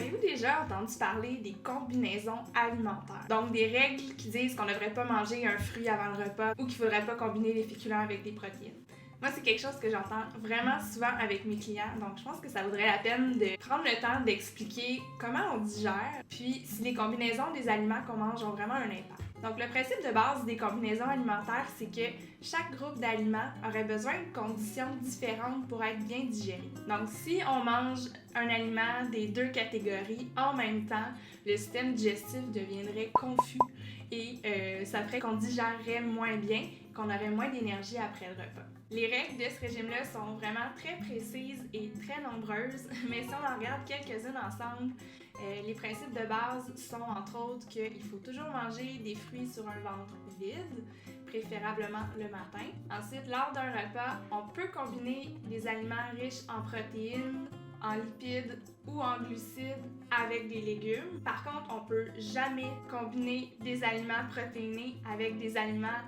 Avez-vous déjà entendu parler des combinaisons alimentaires? Donc des règles qui disent qu'on ne devrait pas manger un fruit avant le repas ou qu'il ne faudrait pas combiner les féculents avec des protéines. Moi, c'est quelque chose que j'entends vraiment souvent avec mes clients, donc je pense que ça vaudrait la peine de prendre le temps d'expliquer comment on digère, puis si les combinaisons des aliments qu'on mange ont vraiment un impact. Donc le principe de base des combinaisons alimentaires, c'est que chaque groupe d'aliments aurait besoin de conditions différentes pour être bien digéré. Donc si on mange un aliment des deux catégories en même temps, le système digestif deviendrait confus et ça ferait qu'on digérerait moins bien, qu'on aurait moins d'énergie après le repas. Les règles de ce régime-là sont vraiment très précises et très nombreuses, mais si on en regarde quelques-unes ensemble, les principes de base sont entre autres qu'il faut toujours manger des fruits sur un ventre vide, préférablement le matin. Ensuite, lors d'un repas, on peut combiner des aliments riches en protéines, en lipides ou en glucides avec des légumes. Par contre, on peut jamais combiner des aliments protéinés avec des aliments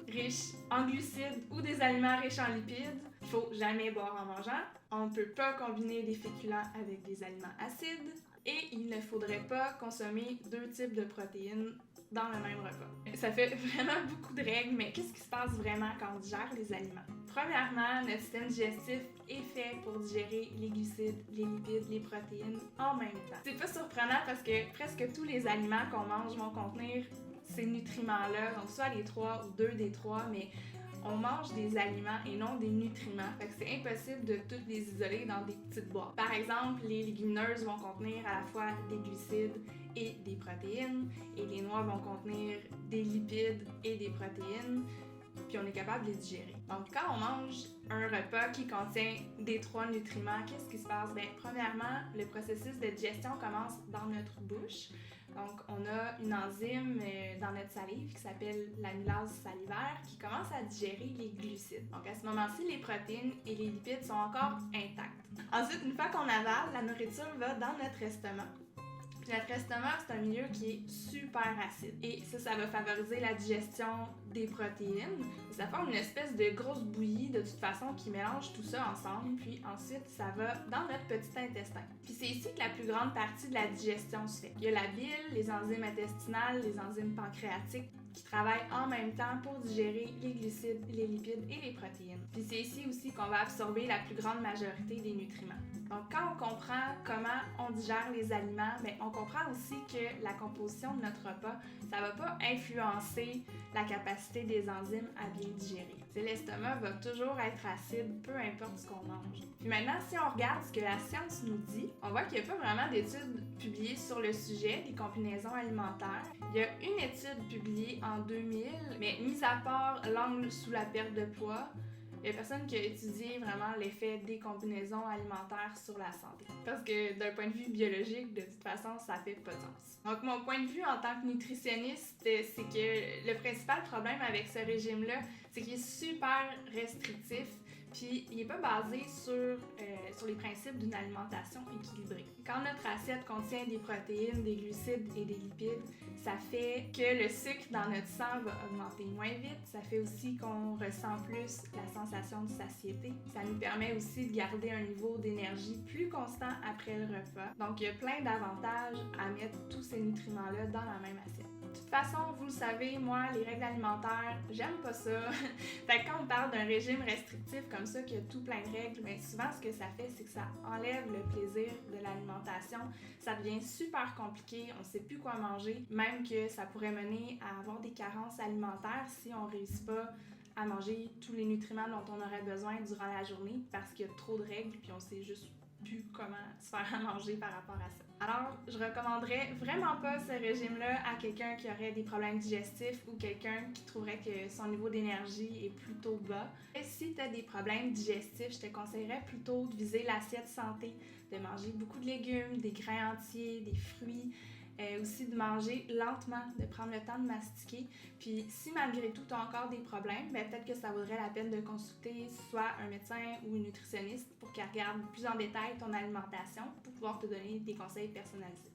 riches en glucides ou des aliments riches en lipides. Il faut jamais boire en mangeant. On ne peut pas combiner des féculents avec des aliments acides. Et il ne faudrait pas consommer deux types de protéines dans le même repas. Ça fait vraiment beaucoup de règles, mais qu'est-ce qui se passe vraiment quand on digère les aliments? Premièrement, notre système digestif est fait pour digérer les glucides, les lipides, les protéines en même temps. C'est pas surprenant parce que presque tous les aliments qu'on mange vont contenir ces nutriments-là, donc soit les trois ou deux des trois, mais on mange des aliments et non des nutriments, fait que c'est impossible de toutes les isoler dans des petites boîtes. Par exemple, les légumineuses vont contenir à la fois des glucides et des protéines, et les noix vont contenir des lipides et des protéines, puis on est capable de les digérer. Donc quand on mange un repas qui contient des trois nutriments, qu'est-ce qui se passe? Bien, premièrement, le processus de digestion commence dans notre bouche. Donc, on a une enzyme dans notre salive qui s'appelle l'amylase salivaire qui commence à digérer les glucides. Donc, à ce moment-ci, les protéines et les lipides sont encore intacts. Ensuite, une fois qu'on avale, la nourriture va dans notre estomac. Puis notre estomac, c'est un milieu qui est super acide. Et ça va favoriser la digestion des protéines. Ça forme une espèce de grosse bouillie, de toute façon, qui mélange tout ça ensemble. Puis ensuite, ça va dans notre petit intestin. Puis c'est ici que la plus grande partie de la digestion se fait. Il y a la bile, les enzymes intestinales, les enzymes pancréatiques qui travaillent en même temps pour digérer les glucides, les lipides et les protéines. Puis c'est ici aussi qu'on va absorber la plus grande majorité des nutriments. Donc quand on comprend comment on digère les aliments, bien, on comprend aussi que la composition de notre repas, ça va pas influencer la capacité des enzymes à bien digérer. L'estomac va toujours être acide, peu importe ce qu'on mange. Puis maintenant, si on regarde ce que la science nous dit, on voit qu'il n'y a pas vraiment d'études publiées sur le sujet des combinaisons alimentaires. Il y a une étude publiée en 2000, mais mis à part l'angle sous la perte de poids, il n'y a personne qui a étudié vraiment l'effet des combinaisons alimentaires sur la santé. Parce que d'un point de vue biologique, de toute façon, ça fait pas de sens. Donc mon point de vue en tant que nutritionniste, c'est que le principal problème avec ce régime-là, c'est qu'il est super restrictif, puis il n'est pas basé sur les principes d'une alimentation équilibrée. Quand notre assiette contient des protéines, des glucides et des lipides, ça fait que le sucre dans notre sang va augmenter moins vite. Ça fait aussi qu'on ressent plus la sensation de satiété. Ça nous permet aussi de garder un niveau d'énergie plus constant après le repas. Donc il y a plein d'avantages à mettre tous ces nutriments-là dans la même assiette. De toute façon, vous le savez, moi, les règles alimentaires, j'aime pas ça. Fait que quand on parle d'un régime restrictif comme ça, qui a tout plein de règles, bien souvent, ce que ça fait, c'est que ça enlève le plaisir de l'alimentation. Ça devient super compliqué, on sait plus quoi manger, même que ça pourrait mener à avoir des carences alimentaires si on réussit pas à manger tous les nutriments dont on aurait besoin durant la journée parce qu'il y a trop de règles puis on sait juste plus comment se faire à manger par rapport à ça. Alors, je recommanderais vraiment pas ce régime-là à quelqu'un qui aurait des problèmes digestifs ou quelqu'un qui trouverait que son niveau d'énergie est plutôt bas. Et si tu as des problèmes digestifs, je te conseillerais plutôt de viser l'assiette santé, de manger beaucoup de légumes, des grains entiers, des fruits, aussi de manger lentement, de prendre le temps de mastiquer. Puis si malgré tout tu as encore des problèmes, bien, peut-être que ça vaudrait la peine de consulter soit un médecin ou une nutritionniste pour qu'elle regarde plus en détail ton alimentation pour pouvoir te donner des conseils personnalisés.